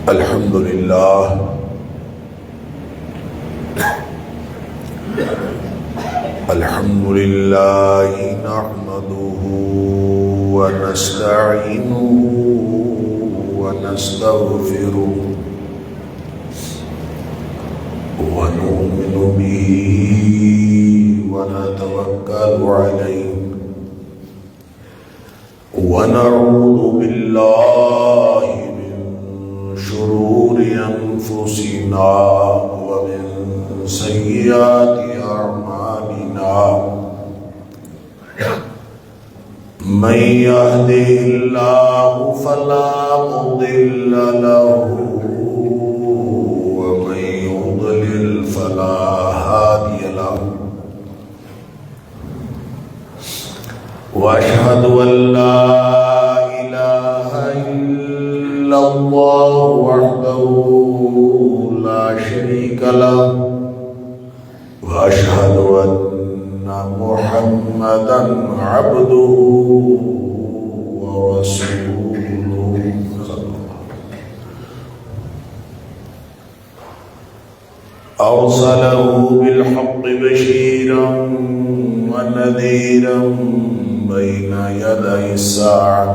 الحمد لله نحمده ونستعينه ونستغفره ونؤمن به ونتوكل عليه ونعوذ بالله من شرور أنفسنا ومن سيئات أعمالنا من يهده الله فلا مضل له ومن يضلل فلا هادي له وأشهد أن لا إله إلا الله وحده لا شريك له وأشهد أن محمدا عبده ورسوله أرسله بالحق بشيرا ونذيرا بين يدي الساعة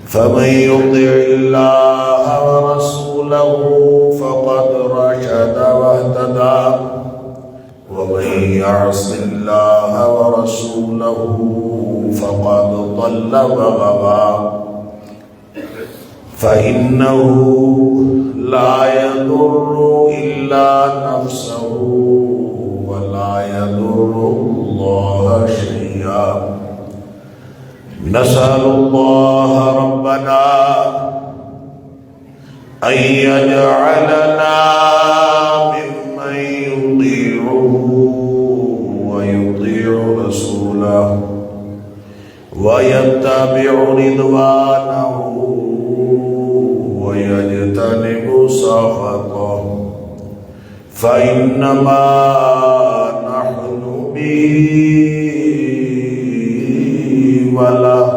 فمن يطع الله ورسوله فقد رشد واهتدى ومن يعص الله ورسوله فقد ضل وغوى فإنه لا يضر إلا نفسه ولا يضر الله شيئا نسأل الله ربنا أن يجعلنا ممن يطيعه ويطيع رسوله ويتبع رضوانه ويجتنب سخطه فإنما نحن به وله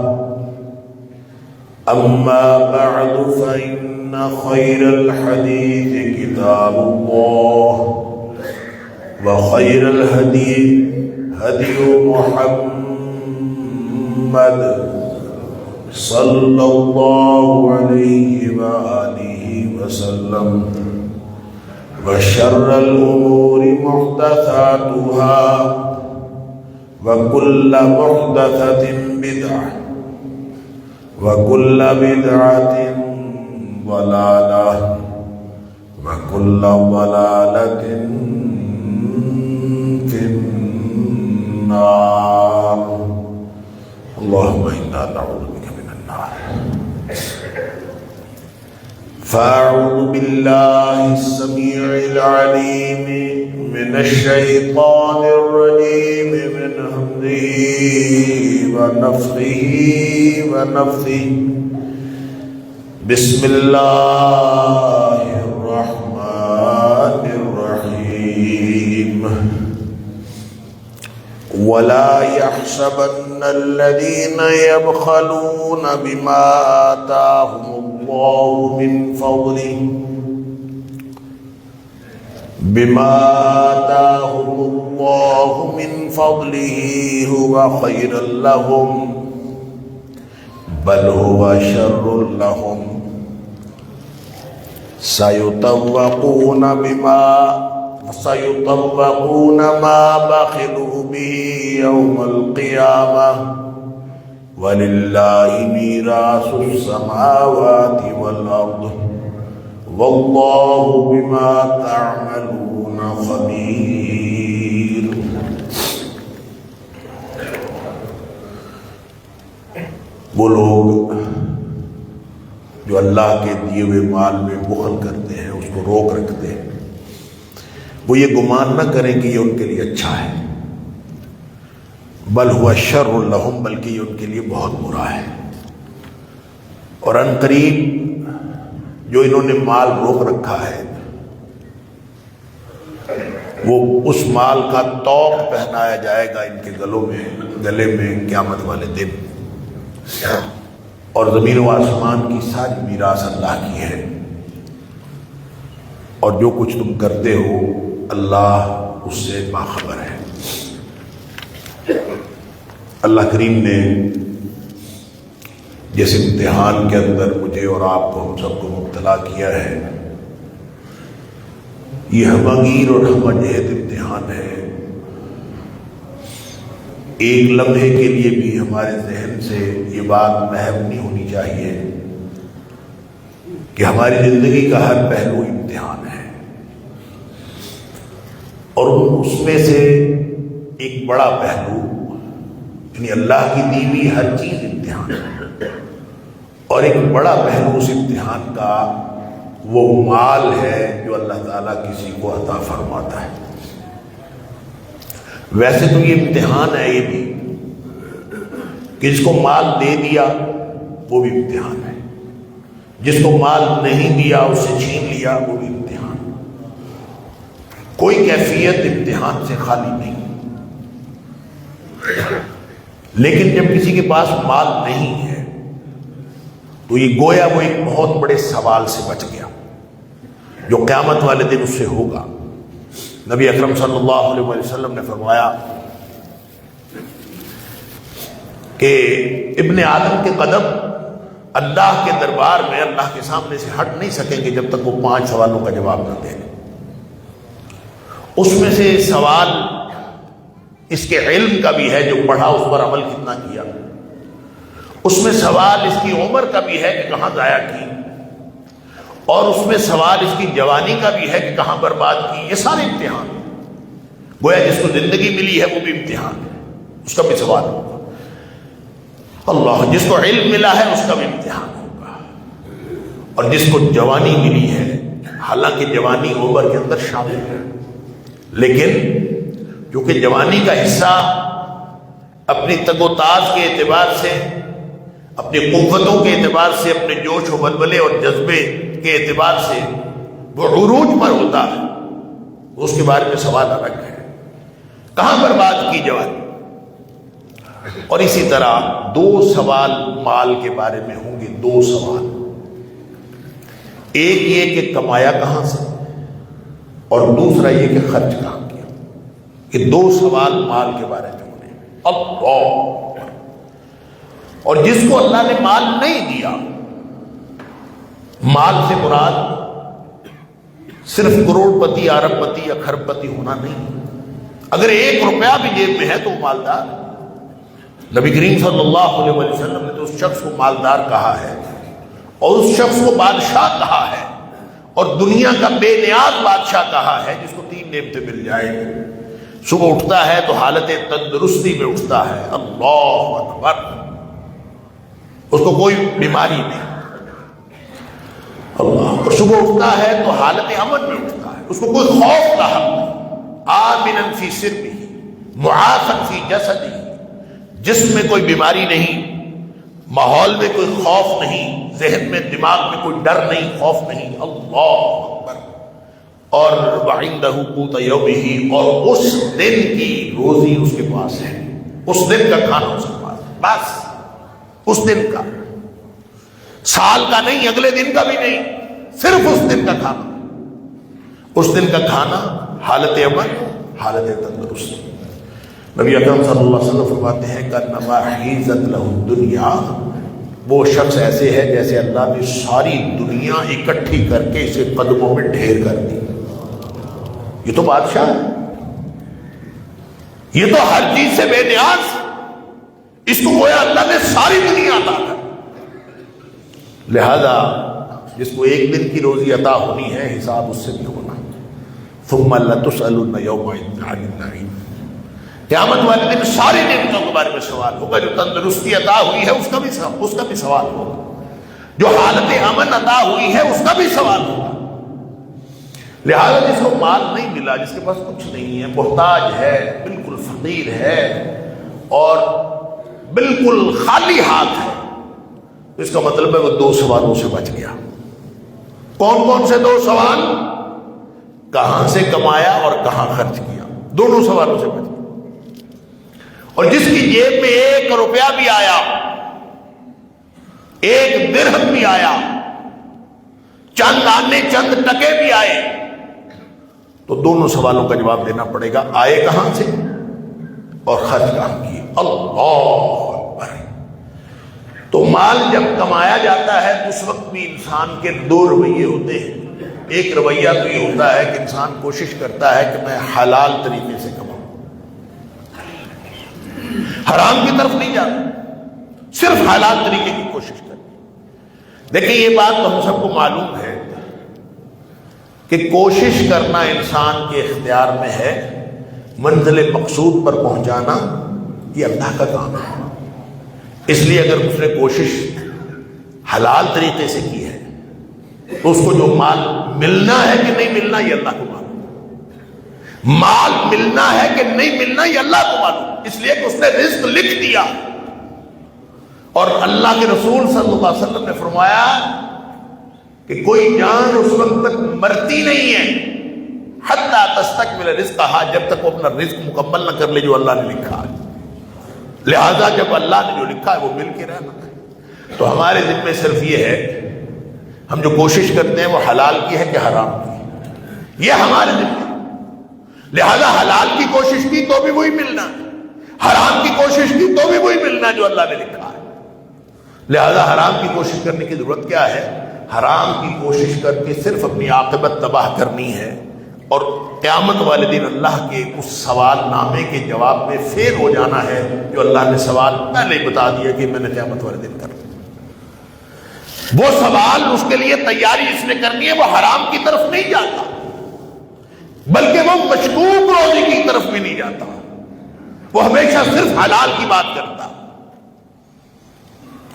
أما بعد فإن خير الحديث كتاب الله وخير الهدي هدي محمد صلى الله عليه وآله وسلم وشر الأمور محدثاتها وكل محدثة بدعة وكل بدعة ضلالة وكل ضلالة في النار اللهم إنا نعوذ بك من النار فأعوذ بالله السميع العليم من الشيطان الرجيم من همزه ونفخه ونفثه بسم الله الرحمن الرحيم ولا يحسبن الذين يبخلون بما آتاهم الله من فضله هو خيرا لهم بل هو شر لهم سيطوقون ما بخلوا به يوم القيامة ولله ميراث السماوات والأرض والله بما تعملون خبير وہ لوگ جو اللہ کے دیے ہوئے مال میں بخل کرتے ہیں، اس کو روک رکھتے ہیں، وہ یہ گمان نہ کریں کہ یہ ان کے لیے اچھا ہے، بل ہوا شر لہم، بلکہ یہ ان کے لیے بہت برا ہے۔ اور ان قریب جو انہوں نے مال روک رکھا ہے وہ اس مال کا طوق پہنایا جائے گا ان کے گلے میں قیامت والے دن۔ اور زمین و آسمان کی ساری میراث اللہ کی ہے، اور جو کچھ تم کرتے ہو اللہ اس سے باخبر ہے۔ اللہ کریم نے جس امتحان کے اندر مجھے اور آپ کو ہم سب کو مبتلا کیا ہے، یہ ہمگیر اور ہمجہت امتحان ہے۔ ایک لمحے کے لیے بھی ہمارے ذہن سے یہ بات محو نہیں ہونی چاہیے کہ ہماری زندگی کا ہر پہلو امتحان ہے، اور اس میں سے ایک بڑا پہلو یعنی اللہ کی دی ہوئی ہر چیز امتحان ہے، اور ایک بڑا پہلو اس امتحان کا وہ مال ہے جو اللہ تعالیٰ کسی کو عطا فرماتا ہے۔ ویسے تو یہ امتحان ہے یہ بھی کہ جس کو مال دے دیا وہ بھی امتحان ہے، جس کو مال نہیں دیا اس سے چھین لیا وہ بھی امتحان۔ کوئی کیفیت امتحان سے خالی نہیں، لیکن جب کسی کے پاس مال نہیں ہے تو یہ گویا وہ ایک بہت بڑے سوال سے بچ گیا جو قیامت والے دن اس سے ہوگا۔ نبی اکرم صلی اللہ علیہ وسلم نے فرمایا کہ ابن آدم کے قدم اللہ کے دربار میں اللہ کے سامنے سے ہٹ نہیں سکیں گے جب تک وہ 5 سوالوں کا جواب نہ دیں۔ اس میں سے سوال اس کے علم کا بھی ہے جو پڑھا اس پر عمل کتنا کیا، اس میں سوال اس کی عمر کا بھی ہے کہ کہاں ضائع کی، اور اس میں سوال اس کی جوانی کا بھی ہے کہ کہاں برباد کی۔ یہ سارے امتحان گویا جس کو زندگی ملی ہے وہ بھی امتحان ہے، اس کا بھی سوال ہوگا۔ اللہ، جس کو علم ملا ہے اس کا بھی امتحان ہوگا، اور جس کو جوانی ملی ہے، حالانکہ جوانی عمر کے اندر شامل ہے، لیکن کیونکہ جوانی کا حصہ اپنی تگ و تاز کے اعتبار سے، اپنی قوتوں کے اعتبار سے، اپنے جوش و بلبلے اور جذبے کے اعتبار سے وہ عروج پر ہوتا ہے، اس کے بارے میں سوال الگ ہے، کہاں برباد کی جوانی۔ اور اسی طرح 2 سوال مال کے بارے میں ہوں گے، 2 سوال، ایک یہ کہ کمایا کہاں سے، اور دوسرا یہ کہ خرچ کہاں کیا۔ یہ 2 سوال مال کے بارے میں ہونے۔ اللہ، اور جس کو اللہ نے مال نہیں دیا، مال سے مراد صرف کروڑ پتی، ارب پتی یا کھرب پتی ہونا نہیں، اگر 1 روپیہ بھی جیب میں ہے تو وہ مالدار ہے۔ نبی کریم صلی اللہ علیہ وسلم نے تو اس شخص کو مالدار کہا ہے، اور اس شخص کو بادشاہ کہا ہے، اور دنیا کا بے نیاز بادشاہ کہا ہے جس کو 3 نعمتیں مل جائیں۔ صبح اٹھتا ہے تو حالت تندرستی میں اٹھتا ہے، اللہ اکبر، اس کو کوئی بیماری نہیں، اللہ، اور صبح اٹھتا ہے تو حالت امن میں اٹھتا ہے، اس کو کوئی خوف کا حق نہیں، آمنا فی سربہ معافا فی جسدہ، جسم میں کوئی بیماری نہیں، ماحول میں کوئی خوف نہیں، ذہن میں دماغ میں کوئی ڈر نہیں، خوف نہیں، اللہ اکبر، اور وعندہ قوت یومہ، اور اس دن کی روزی اس کے پاس ہے، اس دن کا کھانا اس کے پاس ہے، بس اس دن کا، سال کا نہیں، اگلے دن کا بھی نہیں، صرف اس دن کا کھانا، اس دن کا کھانا، حالت امن، حالت تندرستی۔ نبی اکرم صلی اللہ علیہ وسلم فرماتے ہیں کہ انما حیزت لہ الدنیا، وہ شخص ایسے ہے جیسے اللہ نے ساری دنیا اکٹھی کر کے اسے قدموں میں ڈھیر کر دی۔ یہ تو بادشاہ ہے، یہ تو ہر چیز سے بے نیاز، اس کو گویا اللہ نے ساری دنیا عطا کر، لہذا جس کو 1 دن کی روزی عطا ہونی ہے حساب اس سے بھی ہونا۔ ثم لتسألن یومئذ عن النعیم، قیامت والے دن ساری نعمتوں کے بارے میں سوال ہوگا، جو تندرستی عطا ہوئی ہے اس کا بھی سوال ہوگا، جو حالت امن عطا ہوئی ہے اس کا بھی سوال ہوگا۔ لہذا جس کو مال نہیں ملا، جس کے پاس کچھ نہیں ہے، محتاج ہے، بالکل فقیر ہے، اور بالکل خالی ہاتھ ہے، اس کا مطلب ہے وہ 2 سوالوں سے بچ گیا۔ کون کون سے 2 سوال؟ کہاں سے کمایا اور کہاں خرچ کیا، دونوں سوالوں سے بچ گیا۔ اور جس کی جیب میں 1 روپیہ بھی آیا ایک درہم بھی آیا، چند آنے چند ٹکے بھی آئے، تو دونوں سوالوں کا جواب دینا پڑے گا، آئے کہاں سے اور خرچ کہاں کیے۔ اللہ اکبر۔ تو مال جب کمایا جاتا ہے تو اس وقت بھی انسان کے دو رویے ہوتے ہیں۔ ایک رویہ تو یہ ہوتا ہے کہ انسان کوشش کرتا ہے کہ میں حلال طریقے سے کماؤں، حرام کی طرف نہیں جاتا، صرف حلال طریقے کی کوشش کرتا۔ دیکھیں یہ بات تو ہم سب کو معلوم ہے کہ کوشش کرنا انسان کے اختیار میں ہے، منزل مقصود پر پہنچانا یہ اللہ کا کام ہے۔ اس لیے اگر اس نے کوشش حلال طریقے سے کی ہے تو اس کو جو مال ملنا ہے کہ نہیں ملنا یہ اللہ کو معلوم، مال ملنا ہے کہ نہیں ملنا یہ اللہ کو معلوم، اس لیے کہ اس نے رزق لکھ دیا۔ اور اللہ کے رسول صلی اللہ علیہ وسلم نے فرمایا کہ کوئی جان اس وقت تک مرتی نہیں ہے حتی تستکمل رزقہا، جب تک وہ اپنا رزق مکمل نہ کر لے جو اللہ نے لکھا ہے۔ لہذا جب اللہ نے جو لکھا ہے وہ مل کے رہنا ہے۔ تو ہمارے ذمہ صرف یہ ہے ہم جو کوشش کرتے ہیں وہ حلال کی ہے کہ حرام کی، یہ ہمارے ذمہ۔ لہذا حلال کی کوشش کی تو بھی وہی ملنا ہے، حرام کی کوشش کی تو بھی وہی ملنا جو اللہ نے لکھا ہے۔ لہذا حرام کی کوشش کرنے کی ضرورت کیا ہے؟ حرام کی کوشش کر کے صرف اپنی عاقبت تباہ کرنی ہے، اور قیامت والے دن اللہ کے اس سوال نامے کے جواب میں فیل ہو جانا ہے جو اللہ نے سوال پہلے ہی بتا دیا کہ میں نے قیامت والے دن کرنا۔ وہ سوال اس کے لیے تیاری اس نے کرنی ہے، وہ حرام کی طرف نہیں جاتا بلکہ وہ مشکوک روزی کی طرف بھی نہیں جاتا، وہ ہمیشہ صرف حلال کی بات کرتا۔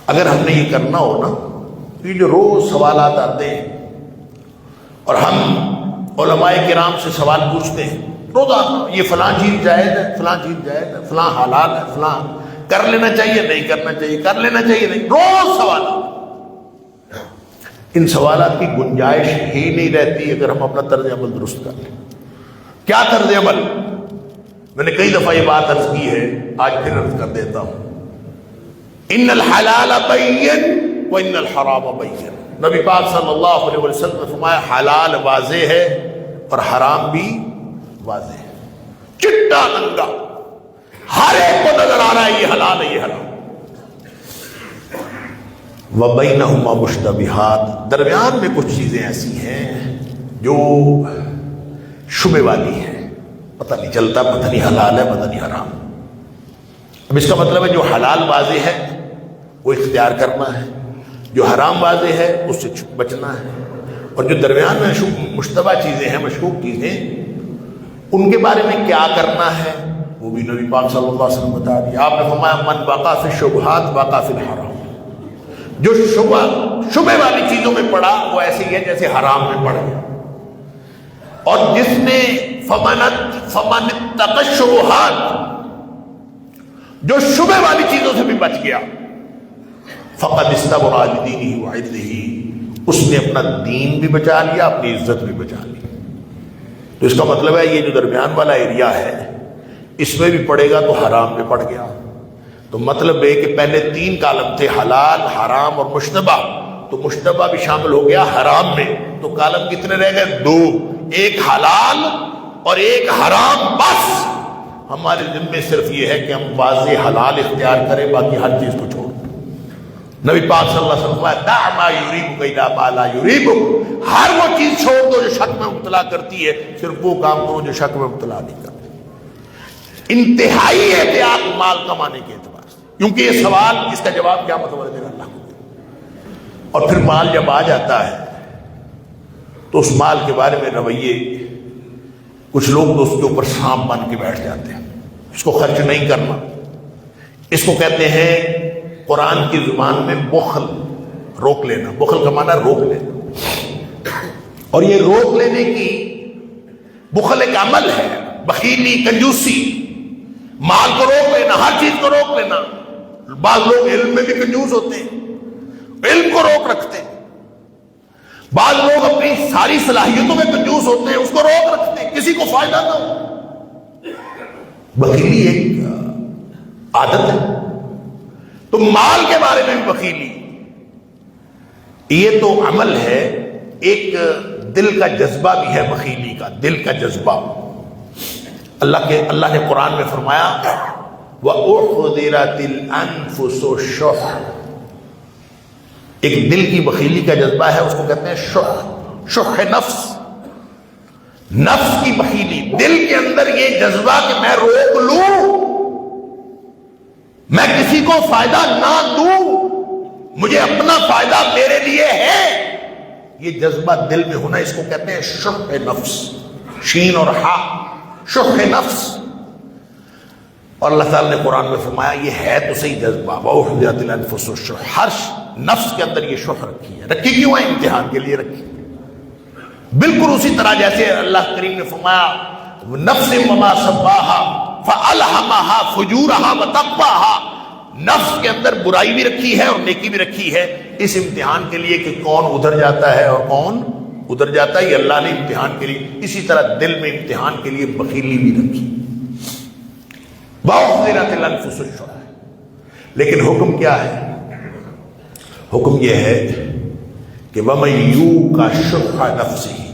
اگر ہم نے یہ کرنا ہو نا، یہ جو روز سوالات آتے ہیں اور ہم علماء کرام سے سوال پوچھتے ہیں روزانہ، یہ فلاں چیز جائز ہے، فلاں چیز جائز ہے، فلاں حلال ہے، فلاں کر لینا چاہیے نہیں کرنا چاہیے، کر لینا چاہیے نہیں، روز سوالات۔ ان سوالات کی گنجائش ہی نہیں رہتی اگر ہم اپنا طرز عمل درست کر لیں۔ کیا طرز عمل؟ میں نے کئی دفعہ یہ بات عرض کی ہے، آج پھر عرض کر دیتا ہوں۔ ان الحلال بین وان الحرام بین، نبی پاک صلی اللہ علیہ وسلم نے فرمایا حلال واضح ہے اور حرام بھی واضح ہے، چٹا ننگا، ہر ایک کو نظر آ رہا ہے یہ حلال ہے یہ حرام۔ وبینہما مشتبہات، درمیان میں کچھ چیزیں ایسی ہیں جو شبہ والی ہیں، پتہ نہیں چلتا، پتہ نہیں حلال ہے پتہ نہیں حرام۔ اب اس کا مطلب ہے جو حلال واضح ہے وہ اختیار کرنا ہے، جو حرام واضح ہے اس سے بچنا ہے، اور جو درمیان میں مشتبہ چیزیں ہیں، مشکوک چیزیں، ان کے بارے میں کیا کرنا ہے وہ بھی نبی پاک صلی اللہ علیہ وسلم بتا دیا۔ آپ نے فرمایا من وقع فی الشبہات وقع فی الحرام، جو شبہ والی چیزوں میں پڑا وہ ایسے ہی ہے جیسے حرام میں پڑ گیا، اور جس نے فمن اتقى الشبہات، جو شبہ والی چیزوں سے بھی بچ گیا، فقد استبرأ لدینہ وعرضہ، اس نے اپنا دین بھی بچا لیا، اپنی عزت بھی بچا لی۔ تو اس کا مطلب ہے یہ جو درمیان والا ایریا ہے اس میں بھی پڑے گا تو حرام میں پڑ گیا۔ تو مطلب ہے کہ پہلے 3 کالم تھے، حلال، حرام اور مشتبہ، تو مشتبہ بھی شامل ہو گیا حرام میں، تو کالم کتنے رہ گئے؟ 2، ایک حلال اور ایک حرام۔ بس ہمارے ذمے صرف یہ ہے کہ ہم واضح حلال اختیار کریں، باقی ہر چیز کو چھوڑ۔ نبی پاک صلی اللہ علیہ وسلم دع ما یریبک الی ما لا یریبک، ہر وہ چیز چھوڑ دو جو شک میں مبتلا کرتی ہے، صرف وہ کام کرو جو شک میں مبتلا نہیں کرتے۔ انتہائی احتیاط مال کمانے کے اعتبار سے، کیونکہ یہ سوال اس کا جواب کیا مطلب ہے اللہ کو۔ اور پھر مال جب آ جاتا ہے تو اس مال کے بارے میں رویے، کچھ لوگ تو اس کے اوپر سانپ بن کے بیٹھ جاتے ہیں، اس کو خرچ نہیں کرنا، اس کو کہتے ہیں قرآن کی زبان میں بخل، روک لینا۔ بخل کا معنی روک لینا، اور یہ روک لینے کی بخل ایک عمل ہے، بخیلی، کنجوسی، مال کو روک لینا، ہر چیز کو روک لینا۔ بعض لوگ علم میں بھی کنجوس ہوتے ہیں، علم کو روک رکھتے ہیں، بعض لوگ اپنی ساری صلاحیتوں میں کنجوس ہوتے ہیں، اس کو روک رکھتے ہیں کسی کو فائدہ نہ ہو۔ بخیلی ایک عادت ہے، تو مال کے بارے میں بھی بخیلی، یہ تو عمل ہے، ایک دل کا جذبہ بھی ہے بخیلی کا، دل کا جذبہ۔ اللہ نے قرآن میں فرمایا وَأُحْضِرَتِ الْأَنفُسُ الشُّحَّ، ایک دل کی بخیلی کا جذبہ ہے، اس کو کہتے ہیں شح نفس، نفس کی بخیلی، دل کے اندر یہ جذبہ کہ میں روک لوں، میں کسی کو فائدہ نہ دوں، مجھے اپنا فائدہ میرے لیے ہے، یہ جذبہ دل میں ہونا، اس کو کہتے ہیں شح نفس، شین اور ہا، شح نفس۔ اور اللہ تعالیٰ نے قرآن میں فرمایا یہ ہے تو صحیح جذبہ، وَأُحْضِرَتِ الْأَنفُسُ الشُّحَّ، ہر نفس کے اندر یہ شح رکھی ہے، رکھی کیوں ہے؟ امتحان کے لیے رکھی۔ بالکل اسی طرح جیسے اللہ کریم نے فرمایا نفس وما سواها فألهمها فجورها وتقواها، نفس کے اندر برائی بھی رکھی ہے اور نیکی بھی رکھی ہے، اس امتحان کے لیے کہ کون ادھر جاتا ہے اور کون ادھر جاتا ہے، یہ اللہ نے امتحان کے لیے، اسی طرح دل میں امتحان کے لیے بخیلی بھی رکھی۔ وَأُحْضِرَتِ الْأَنفُسُ الشُّحَّ، لیکن حکم کیا ہے؟ حکم یہ ہے کہ وَمَن يُوقَ شُحَّ نَفْسِهِ،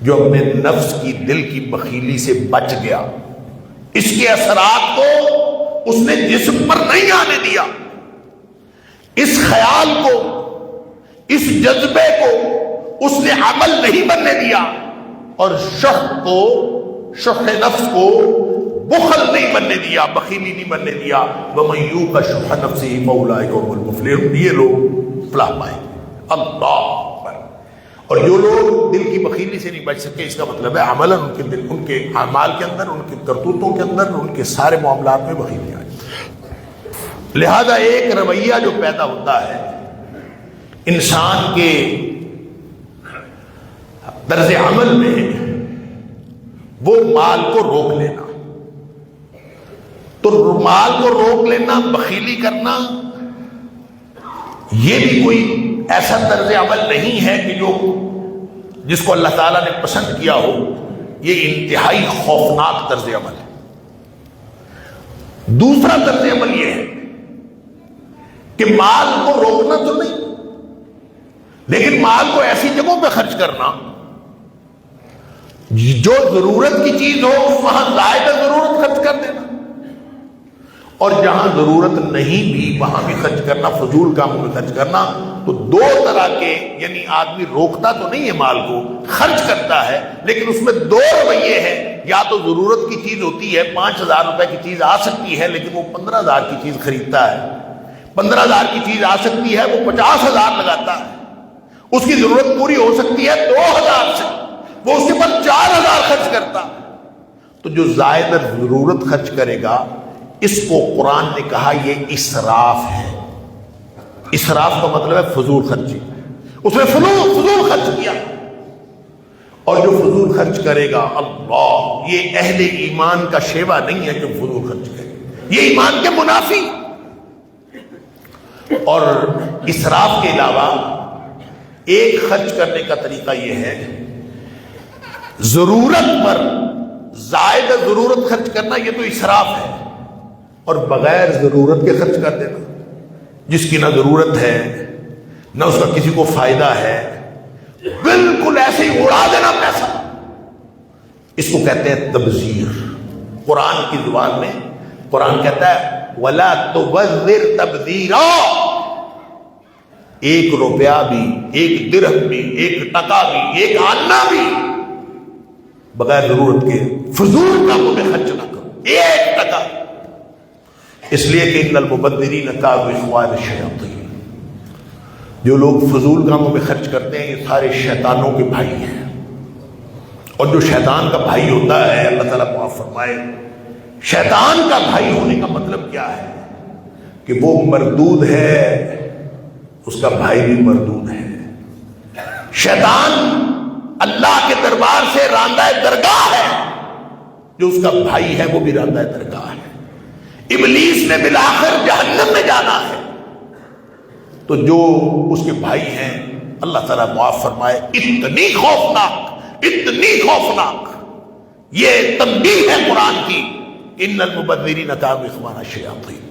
جو اپنے نفس کی دل کی بخیلی سے بچ گیا، اس کے اثرات کو اس نے جسم پر نہیں آنے دیا، اس خیال کو، اس جذبے کو اس نے عمل نہیں بننے دیا، اور شح نفس کو بخل نہیں بننے دیا، بخیلی نہیں بننے دیا۔ وَمَن يُوقَ شُحَّ نَفْسِهِ فَأُولَٰئِكَ هُمُ الْمُفْلِحُونَ، یہ لوگ فلاح پائیں گے۔ اللہ اکبر۔ اور جو لوگ دل کی بخیلی سے نہیں بچ سکے، اس کا مطلب ہے عملاً ان کے دل، ان کے اعمال کے اندر، ان کے کرتوتوں کے اندر، ان کے سارے معاملات میں بخیلی آئی۔ لہذا ایک رویہ جو پیدا ہوتا ہے انسان کے طرز عمل میں، وہ مال کو روک لینا۔ تو مال کو روک لینا، بخیلی کرنا، یہ بھی کوئی ایسا طرز عمل نہیں ہے کہ جس کو اللہ تعالیٰ نے پسند کیا ہو، یہ انتہائی خوفناک طرز عمل ہے۔ دوسرا طرز عمل یہ ہے کہ مال کو روکنا تو نہیں، لیکن مال کو ایسی جگہوں پہ خرچ کرنا جو ضرورت کی چیز ہو، وہاں زائد ضرورت خرچ کر دینا، اور جہاں ضرورت نہیں بھی وہاں بھی خرچ کرنا، فضول کاموں میں خرچ کرنا۔ تو دو طرح کے، یعنی آدمی روکتا تو نہیں ہے مال کو، خرچ کرتا ہے، لیکن اس میں دو رویے ہیں۔ یا تو ضرورت کی چیز ہوتی ہے، 5,000 روپے کی چیز آ سکتی ہے، لیکن وہ 15,000 کی چیز خریدتا ہے، 15,000 کی چیز آ سکتی ہے، وہ 50,000 لگاتا ہے، اس کی ضرورت پوری ہو سکتی ہے 2,000 سے، وہ اس کے بعد 4,000 خرچ کرتا۔ تو جو زائد ضرورت خرچ کرے گا، اس کو قرآن نے کہا یہ اسراف ہے۔ اسراف کا مطلب ہے فضول خرچی، اس نے فضول خرچ کیا۔ اور جو فضول خرچ کرے گا، اللہ، یہ اہل ایمان کا شیوا نہیں ہے کہ فضول خرچ کرے، یہ ایمان کے منافی۔ اور اسراف کے علاوہ ایک خرچ کرنے کا طریقہ یہ ہے، ضرورت پر زائد ضرورت خرچ کرنا، یہ تو اسراف ہے، اور بغیر ضرورت کے خرچ کر دینا، جس کی نہ ضرورت ہے نہ اس کا کسی کو فائدہ ہے، بالکل ایسے ہی اڑا دینا پیسہ، اس کو کہتے ہیں تبذیر۔ قرآن کی زبان میں قرآن کہتا ہے وَلَا تُبَذِّرْ تَبْذِيرًا، 1 روپیہ بھی، 1 درہم بھی، 1 ٹکا بھی، 1 آنا بھی بغیر ضرورت کے فضول کاموں میں خرچ نہ کرو، 1 ٹکا۔ اس لیے کہ ان المبذرین کانوا اخوان الشیاطین، جو لوگ فضول کاموں میں خرچ کرتے ہیں، یہ سارے شیطانوں کے بھائی ہیں۔ اور جو شیطان کا بھائی ہوتا ہے، اللہ تعالیٰ معاف فرمائے، شیطان کا بھائی ہونے کا مطلب کیا ہے؟ کہ وہ مردود ہے، اس کا بھائی بھی مردود ہے۔ شیطان اللہ کے دربار سے راندہ درگاہ ہے، جو اس کا بھائی ہے وہ بھی راندہ درگاہ ہے۔ ابلیس نے بالآخر جہنم میں جانا ہے، تو جو اس کے بھائی ہیں، اللہ تعالیٰ معاف فرمائے، اتنی خوفناک یہ تنبیہ ہے قرآن کی، ان المبذرین کانوا اخوان الشیاطین۔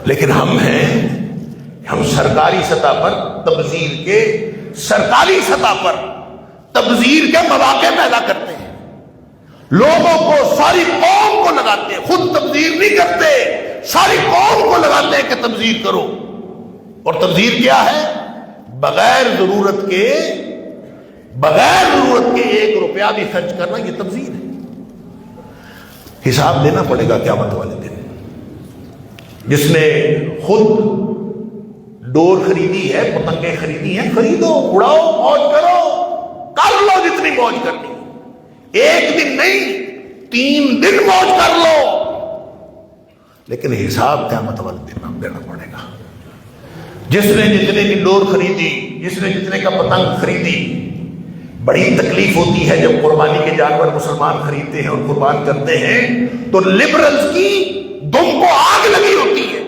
لیکن ہم سرکاری سطح پر تبذیر کے سرکاری سطح پر تبذیر کے مواقع پیدا کرتے ہیں، لوگوں کو، ساری قوم کو لگاتے ہیں، خود تبذیر نہیں کرتے، ساری قوم کو لگاتے ہیں کہ تبذیر کرو۔ اور تبذیر کیا ہے؟ بغیر ضرورت کے 1 روپیہ بھی خرچ کرنا، یہ تبذیر ہے۔ حساب دینا پڑے گا قیامت والے دن۔ جس نے خود ڈور خریدی ہے، پتنگیں خریدی ہیں، خریدو، اڑاؤ، موج کرو، کر لو جتنی موج کرنی، 1 دن نہیں 3 دن موج کر لو، لیکن حساب قیامت والے دن ہم دینا پڑے گا۔ جس نے جتنے کی ڈور خریدی، جس نے جتنے کا پتنگ خریدی، بڑی تکلیف ہوتی ہے جب قربانی کے جانور مسلمان خریدتے ہیں اور قربان کرتے ہیں تو لبرلز کی دم کو آگ لگی ہوتی ہے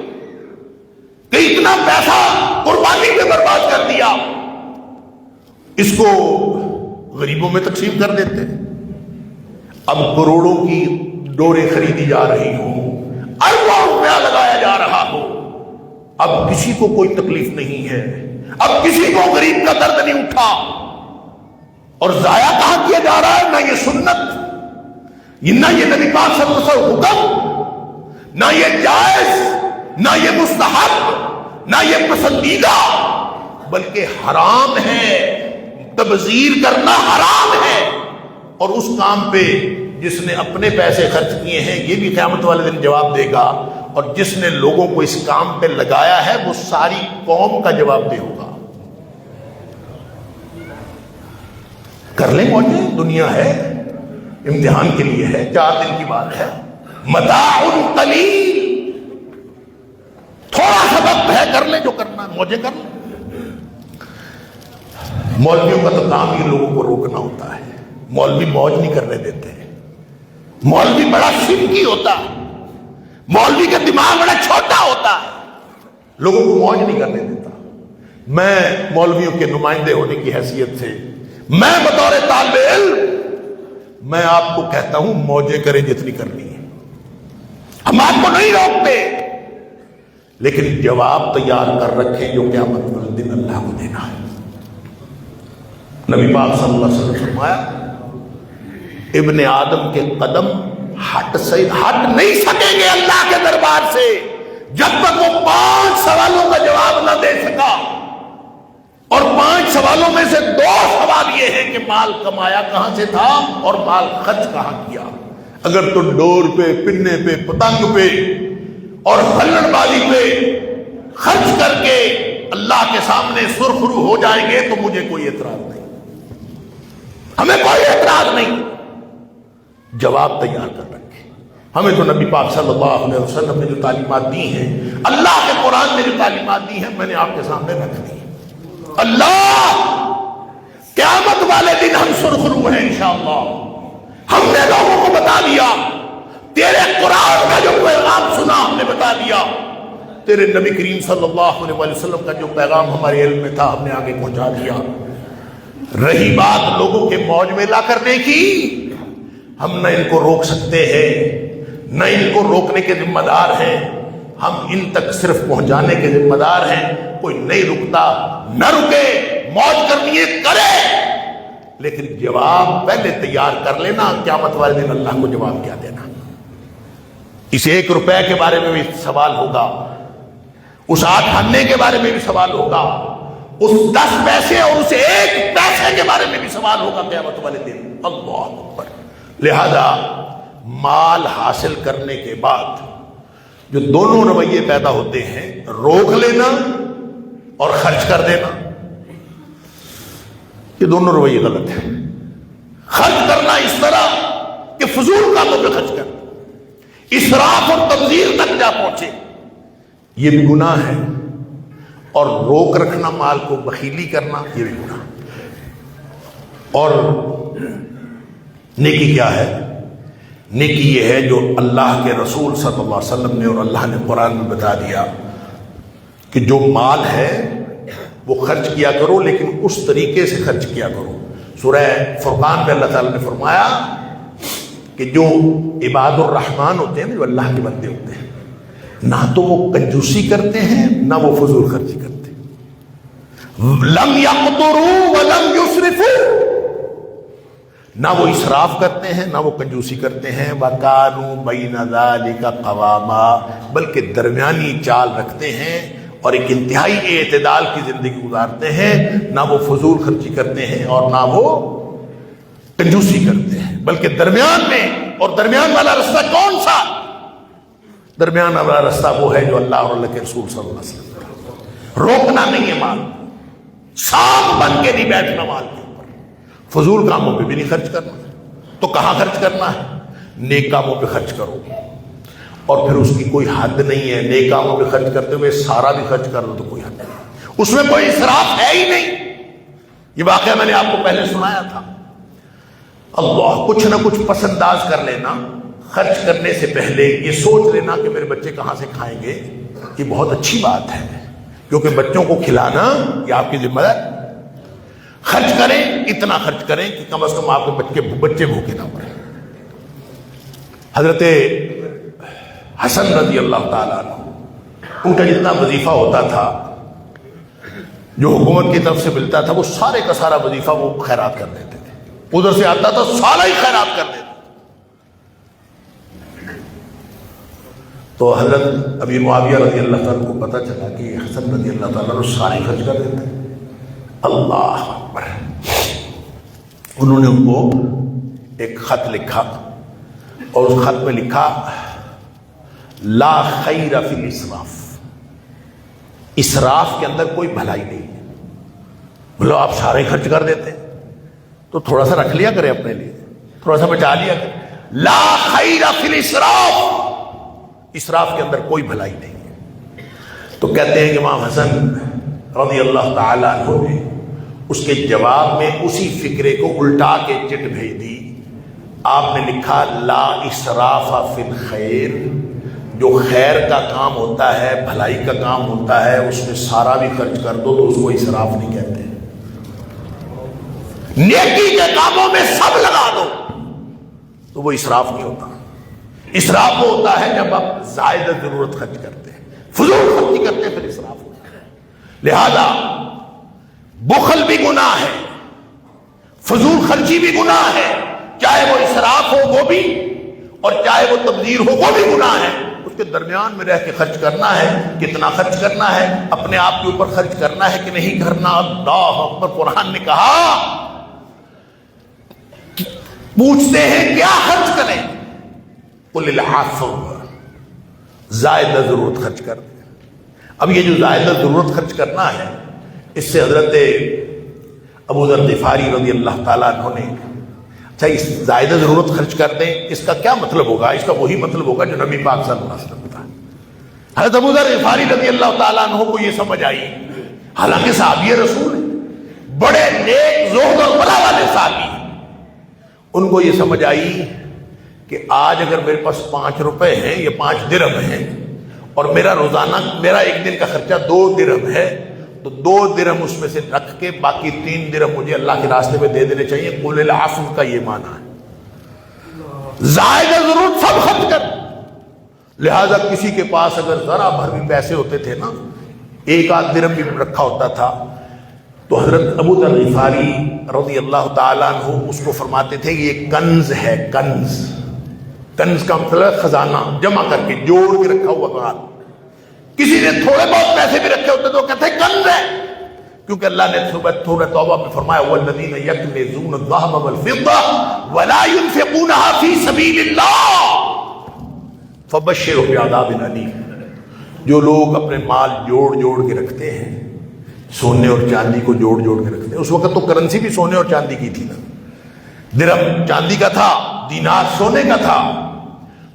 کہ اتنا پیسہ قربانی پہ برباد کر دیا، اس کو غریبوں میں تقسیم کر دیتے ہیں۔ اب کروڑوں کی ڈوریں خریدی جا رہی ہوں، اربوں روپیہ لگایا جا رہا ہو، اب کسی کو کوئی تکلیف نہیں ہے، اب کسی کو غریب کا درد نہیں اٹھا، اور ضائع کہاں کیا جا رہا ہے؟ نہ یہ سنت، نہ یہ نبی پاک صلی اللہ علیہ وسلم حکم، نہ یہ جائز، نہ یہ مستحب، نہ یہ پسندیدہ، بلکہ حرام ہے۔ تبذیر کرنا حرام ہے، اور اس کام پہ جس نے اپنے پیسے خرچ کیے ہیں یہ بھی قیامت والے دن جواب دے گا، اور جس نے لوگوں کو اس کام پہ لگایا ہے وہ ساری قوم کا جواب دے ہوگا۔ کر لیں موجے، دنیا ہے، امتحان کے لیے ہے، 4 دن کی بات ہے، متاع قلیل، تھوڑا سا وقت ہے، کر لیں جو کرنا، موجے کر لیں۔ مولویوں کا تو کام ہی لوگوں کو روکنا ہوتا ہے، مولوی موج نہیں کرنے دیتے، مولوی بڑا سمکی ہوتا ہے، مولوی کا دماغ بڑا چھوٹا ہوتا ہے، لوگوں کو موج نہیں کرنے دیتا۔ میں مولویوں کے نمائندے ہونے کی حیثیت سے، میں بطور طالب علم، میں آپ کو کہتا ہوں موجے کریں جتنی کرنی ہے، ہم آپ کو نہیں روکتے، لیکن جواب تیار کر رکھیں جو قیامت والے دن اللہ کو دینا ہے۔ نبی پاک صلی اللہ علیہ وسلم نے فرمایا ابن آدم کے قدم ہٹ نہیں سکیں گے اللہ کے دربار سے جب تک وہ 5 سوالوں کا جواب نہ دے سکا، اور 5 سوالوں میں سے 2 سوال یہ ہیں کہ مال کمایا کہاں سے تھا اور مال خرچ کہاں کیا۔ اگر تو ڈور پہ، پنے پہ، پتنگ پہ اور ہلڑ بازی پہ خرچ کر کے اللہ کے سامنے سرخرو ہو جائیں گے تو مجھے کوئی اعتراض نہیں، ہمیں کوئی اعتراض نہیں۔ جواب تیار کر رکھے۔ ہمیں تو نبی پاک صلی اللہ علیہ وسلم نے جو تعلیمات دی ہیں، اللہ کے قرآن نے جو تعلیمات دی ہیں، میں نے آپ کے سامنے رکھ دی۔ اللہ قیامت والے دن ہم سرخرو ہیں انشاءاللہ، ہم نے لوگوں کو بتا دیا، تیرے قرآن کا جو پیغام سنا ہم نے بتا دیا، تیرے نبی کریم صلی اللہ علیہ وسلم کا جو پیغام ہمارے علم میں تھا ہم نے آگے پہنچا دیا۔ رہی بات لوگوں کے موج میلہ کرنے کی، ہم نہ ان کو روک سکتے ہیں، نہ ان کو روکنے کے ذمہ دار ہیں، ہم ان تک صرف پہنچانے کے ذمہ دار ہیں۔ کوئی نہیں رکتا، نہ رکے، موج کرنی ہے کرے، لیکن جواب پہلے تیار کر لینا، قیامت والے دن اللہ کو جواب کیا دینا۔ اس 1 روپے کے بارے میں بھی سوال ہوگا، اس 8 آنے کے بارے میں بھی سوال ہوگا، اس 10 پیسے اور اس 1 پیسے کے بارے میں بھی سوال ہوگا قیامت والے دن۔ اللہ اکبر۔ لہذا مال حاصل کرنے کے بعد جو دونوں رویے پیدا ہوتے ہیں، روک لینا اور خرچ کر دینا، یہ دونوں رویے غلط ہیں۔ خرچ کرنا اس طرح کہ فضول کاموں پہ خرچ کرنا، اسراف اور تبذیر تک جا پہنچے، یہ بھی گناہ ہے، اور روک رکھنا مال کو، بخیلی کرنا، یہ بھی گناہ۔ اور نیکی کیا ہے؟ نیکی یہ ہے جو اللہ کے رسول صلی اللہ علیہ وسلم نے اور اللہ نے قرآن میں بتا دیا کہ جو مال ہے وہ خرچ کیا کرو، لیکن اس طریقے سے خرچ کیا کرو۔ سورہ فرقان میں اللہ تعالیٰ نے فرمایا کہ جو عباد الرحمن ہوتے ہیں، جو اللہ کے بندے ہوتے ہیں، نہ تو وہ کنجوسی کرتے ہیں نہ وہ فضول خرچی کرتے ہیں۔ لم یقتروا ولم یسرفوا، نہ وہ اسراف کرتے ہیں نہ وہ کنجوسی کرتے ہیں، وَكَانُوا بَيْنَ ذَلِكَ قَوَامًا، بلکہ درمیانی چال رکھتے ہیں اور ایک انتہائی اعتدال کی زندگی گزارتے ہیں، نہ وہ فضول خرچی کرتے ہیں اور نہ وہ کنجوسی کرتے ہیں، بلکہ درمیان میں۔ اور درمیان والا رستہ کون سا؟ درمیان والا رستہ وہ ہے جو اللہ اور اللہ کے رسول صلی اللہ علیہ وسلم کا۔ روکنا نہیں ہے مال، سانپ بن کے نہیں بیٹھنا مال کے اوپر، فضول کاموں پہ بھی نہیں خرچ کرنا۔ تو کہاں خرچ کرنا ہے؟ نیک کاموں پہ خرچ کرو، اور پھر اس کی کوئی حد نہیں ہے۔ نیک کاموں پہ خرچ کرتے ہوئے سارا بھی خرچ کر لو تو کوئی حد نہیں، اس میں کوئی اسراف ہے ہی نہیں۔ یہ واقعہ میں نے آپ کو پہلے سنایا تھا۔ اللہ کچھ نہ کچھ پس انداز کر لینا، خرچ کرنے سے پہلے یہ سوچ لینا کہ میرے بچے کہاں سے کھائیں گے، یہ بہت اچھی بات ہے، کیونکہ بچوں کو کھلانا یہ آپ کی ذمہ داری۔ خرچ کریں، اتنا خرچ کریں کہ کم از کم آپ کے بچے بھوکے نہ پڑیں۔ حضرت حسن رضی اللہ تعالیٰ عنہ، ان کا جتنا وظیفہ ہوتا تھا جو حکومت کی طرف سے ملتا تھا، وہ سارے کا سارا وظیفہ وہ خیرات کر دیتے تھے۔ ادھر سے آتا تھا سارا ہی خیرات کر دیتے۔ تو حضرت ابی معاویہ رضی اللہ تعالیٰ کو پتہ چلا کہ حسن رضی اللہ تعالیٰ نے سارے خرچ کر دیتے۔ اللہ اکبر! انہوں نے ان کو ایک خط لکھا اور اس خط میں لکھا لا خیر فی الاسراف، اسراف کے اندر کوئی بھلائی نہیں ہے۔ بولو آپ سارے خرچ کر دیتے تو تھوڑا سا رکھ لیا کرے اپنے لیے، تھوڑا سا بچا لیا کرے۔ لا خیر فی الاسراف، اسراف کے اندر کوئی بھلائی نہیں ہے۔ تو کہتے ہیں کہ امام حسن رضی اللہ تعالیٰ عنہ نے اس کے جواب میں اسی فکرے کو الٹا کے چٹ بھیج دی۔ آپ نے لکھا لا اسراف فی الخیر، جو خیر کا کام ہوتا ہے، بھلائی کا کام ہوتا ہے، اس میں سارا بھی خرچ کر دو تو اس کو اسراف نہیں کہتے۔ نیکی کے کاموں میں سب لگا دو تو وہ اسراف نہیں ہوتا۔ اسراف وہ ہوتا ہے جب آپ زائد ضرورت خرچ کرتے ہیں، فضول خرچی کرتے ہیں، پھر اسراف ہوتا ہے۔ لہذا بخل بھی گناہ ہے، فضول خرچی بھی گناہ ہے، چاہے وہ اسراف ہو وہ بھی، اور چاہے وہ تبذیر ہو وہ بھی گناہ ہے۔ اس کے درمیان میں رہ کے خرچ کرنا ہے۔ کتنا خرچ کرنا ہے؟ اپنے آپ کے اوپر خرچ کرنا ہے کہ نہیں کرنا؟ اللہ اکبر! قرآن نے کہا، پوچھتے ہیں کیا خرچ کریں؟ قل العفو، زائدہ ضرورت خرچ کر دیں۔ اب یہ جو زائدہ ضرورت خرچ کرنا ہے، اس سے حضرت ابو ذر غفاری رضی اللہ تعالیٰ عنہ نے، اچھا اس زائدہ ضرورت خرچ کر دیں، اس کا کیا مطلب ہوگا؟ اس کا وہی مطلب ہوگا جو نبی پاک صلی اللہ علیہ وسلم کا۔ حضرت ابو ذر غفاری رضی اللہ تعالیٰ عنہ کو یہ سمجھ آئی، حالانکہ صحابی رسول ہیں، بڑے نیک زہد اور ورع والے صحابی ہیں، ان کو یہ سمجھ آئی کہ آج اگر میرے پاس 5 روپے ہیں، یہ 5 درہم ہیں، اور میرا روزانہ میرا ایک دن کا خرچہ 2 درہم ہے، تو 2 درہم اس میں سے رکھ کے باقی 3 درہم مجھے اللہ کے راستے میں دے دینے چاہیے۔ قل العفو کا یہ معنی ہے، زائدہ ضرورت سب خرچ کر۔ لہذا کسی کے پاس اگر ذرا بھر بھی پیسے ہوتے تھے نا، 1 درہم بھی رکھا ہوتا تھا، تو حضرت ابو ذر غفاری رضی اللہ تعالیٰ عنہ اس کو فرماتے تھے یہ کنز ہے، کنز۔ کنز کا مطلب خزانہ، جمع کر کے جوڑ کے رکھا ہوا مال۔ کسی نے تھوڑے بہت پیسے بھی رکھے ہوتے تو کہتے ہیں کنز ہے، کیونکہ اللہ نے سورہ توبہ میں فرمایا والذین یکنزون الذھب والفضہ ولا ينفقونها فی سبیل اللہ فبشرهم بعذاب الیم۔ جو لوگ اپنے مال جوڑ جوڑ کے رکھتے ہیں، سونے اور چاندی کو جوڑ جوڑ کے رکھتے ہیں، اس وقت تو کرنسی بھی سونے اور چاندی کی تھی نا، درہم چاندی کا تھا، دینار سونے کا تھا،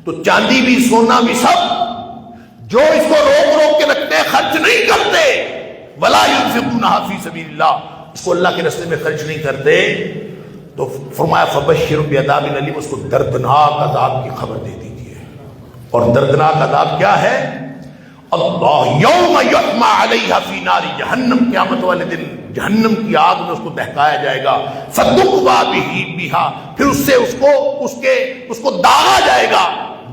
تو چاندی بھی سونا بھی سب جو اس کو روک روک کے رکھتے ہیں، خرچ نہیں کرتے، ولا ينفقونها فی سبیل اللہ، اس کو اللہ کے راستے میں خرچ نہیں کرتے، تو فرمایا فبشر بعذاب الیم، اس کو دردناک عذاب کی خبر دے دیجیے۔ اور دردناک عذاب کیا ہے؟ اللہ یوم یحمى علیہا فی نار جہنم، قیامت والے دن جہنم کی آگ میں اس کو دہکایا جائے گا، فتقوی بہا، پھر اس سے اس کو داغا جائے گا،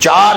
4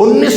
19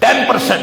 10%।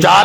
4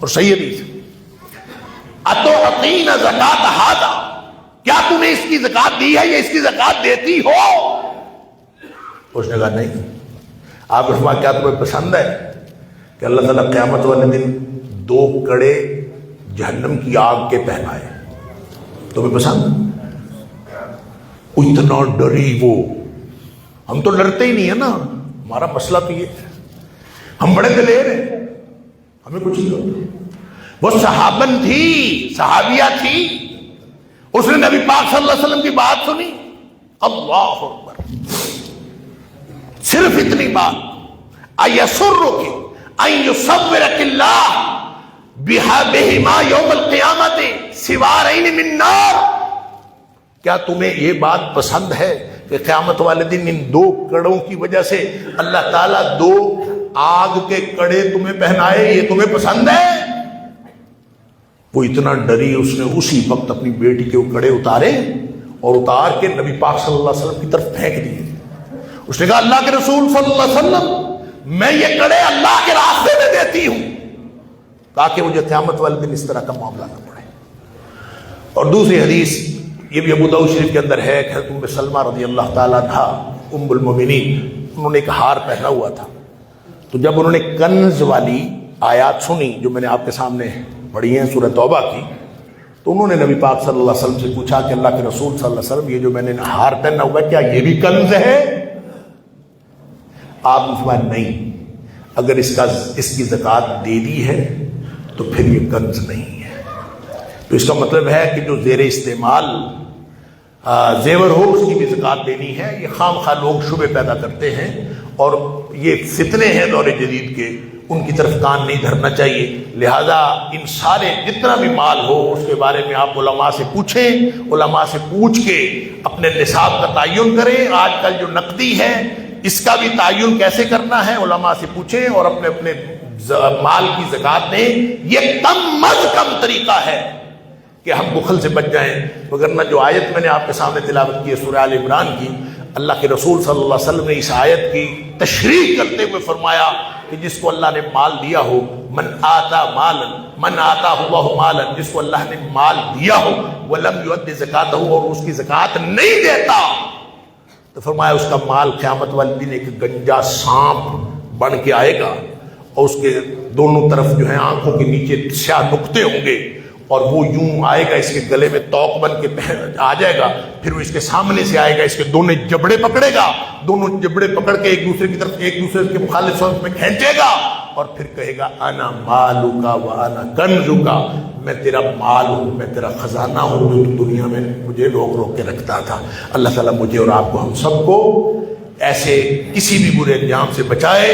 اور صحیح حدیث ہے. اتعطین زکات ھذا، کیا تم نے اس کی زکات دی ہے یا اس کی زکات دیتی ہو؟ اس نے کہا نہیں. آپ نے فرمایا کیا تمہیں پسند ہے کہ اللہ تعالیٰ قیامت والے دن 2 کڑے جہنم کی آگ کے پہنائے؟ تمہیں پسند؟ اتنا ڈری وہ. ہم تو ڈرتے ہی نہیں ہے نا، ہمارا مسئلہ تو یہ ہے، ہم بڑے دلیر ہیں، ہمیں کچھ نہیں ہوتا. وہ صحابن تھی، صحابیہ تھی، اس نے نبی پاک صلی اللہ علیہ وسلم کی بات سنی. اللہ اکبر. صرف اتنی بات، ایسرک ان یصورک اللہ بہما یوم القیامت سوارین من نار. کیا تمہیں یہ بات پسند ہے کہ قیامت والے دن ان 2 کڑوں کی وجہ سے اللہ تعالیٰ 2 آگ کے کڑے تمہیں پہنائے؟ یہ تمہیں پسند ہے؟ وہ اتنا ڈری، اس نے اسی وقت اپنی بیٹی کے وہ کڑے اتارے اور اتار کے نبی پاک صلی اللہ علیہ وسلم کی طرف پھینک دیے. اس نے کہا اللہ کے رسول صلی اللہ علیہ وسلم، میں یہ کڑے اللہ کے راستے میں دیتی ہوں تاکہ مجھے قیامت والے دن اس طرح کا معاملہ نہ پڑے. اور دوسری حدیث یہ بھی ابو داؤد شریف کے اندر ہے کہ ام سلمہ رضی اللہ تعالیٰ عنہا ام المومنین، انہوں نے ایک ہار پہنا ہوا تھا. تو جب انہوں نے کنز والی آیات سنی جو میں نے آپ کے سامنے پڑھی ہیں سورہ توبہ کی، تو انہوں نے نبی پاک صلی اللہ علیہ وسلم سے پوچھا کہ اللہ کے رسول صلی اللہ علیہ وسلم، یہ جو میں نے ہار پہنا ہوا ہے کیا یہ بھی کنز ہے؟ آپ نے فرمایا نہیں، اگر اس کی زکوٰۃ دے دی ہے تو پھر یہ کنز نہیں ہے. تو اس کا مطلب ہے کہ جو زیر استعمال زیور ہو اس کی بھی زکوٰۃ دینی ہے. یہ خام خواہ لوگ شبہ پیدا کرتے ہیں اور یہ فتنے ہیں دور جدید کے، ان کی طرف کان نہیں دھرنا چاہیے. لہذا ان سارے جتنا بھی مال ہو اس کے بارے میں آپ علماء سے پوچھیں، علماء سے پوچھ کے اپنے نصاب کا تعین کریں. آج کل جو نقدی ہے اس کا بھی تعین کیسے کرنا ہے علماء سے پوچھیں اور اپنے اپنے مال کی زکوٰۃ دیں. یہ کم از کم طریقہ ہے کہ ہم بخل سے بچ جائیں. وگرنہ جو آیت میں نے آپ کے سامنے تلاوت کی ہے سورہ آل عمران کی، اللہ کے رسول صلی اللہ علیہ وسلم نے اس آیت کی تشریح کرتے ہوئے فرمایا کہ جس کو اللہ نے مال دیا ہو، من آتا مالا من آتا ہوا مالا، جس کو اللہ نے مال دیا ہو ولم یؤد زکاتہ، اور اس کی زکوٰۃ نہیں دیتا، تو فرمایا اس کا مال قیامت والے دن ایک گنجا سانپ بن کے آئے گا اور اس کے دونوں طرف جو ہے آنکھوں کے نیچے سیاہ نقطے ہوں گے اور وہ یوں آئے گا، اس کے گلے میں توق بن کے آ جائے گا. پھر وہ اس کے سامنے سے آئے گا، اس کے دونوں جبڑے پکڑے گا، دونوں جبڑے پکڑ کے ایک دوسرے کی طرف ایک دوسرے کے مخالف صورت میں کھینچے گا اور پھر کہے گا انا مالک و انا کنزک، میں تیرا مال ہوں، میں تیرا خزانہ ہوں جو تو دنیا میں مجھے روک روک کے رکھتا تھا. اللہ تعالیٰ مجھے اور آپ کو، ہم سب کو ایسے کسی بھی برے انجام سے بچائے.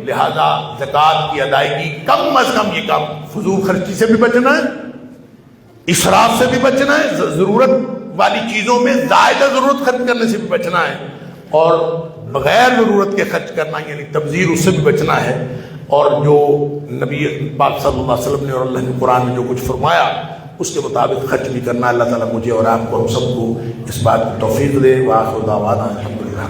لہذا زکوٰۃ کی ادائیگی کم از کم، یہ کام فضول خرچی سے بھی بچنا ہے، اسراف سے بھی بچنا ہے، ضرورت والی چیزوں میں زائدہ ضرورت خرچ کرنے سے بھی بچنا ہے، اور بغیر ضرورت کے خرچ کرنا یعنی تبذیر، اس سے بھی بچنا ہے. اور جو نبی پاک صلی اللہ علیہ وسلم نے اور اللہ نے قرآن میں جو کچھ فرمایا اس کے مطابق خرچ بھی کرنا. اللہ تعالیٰ مجھے اور آپ کو، ہم سب کو اس بات کی توفیق دے. وآخر دعوانا الحمدللہ.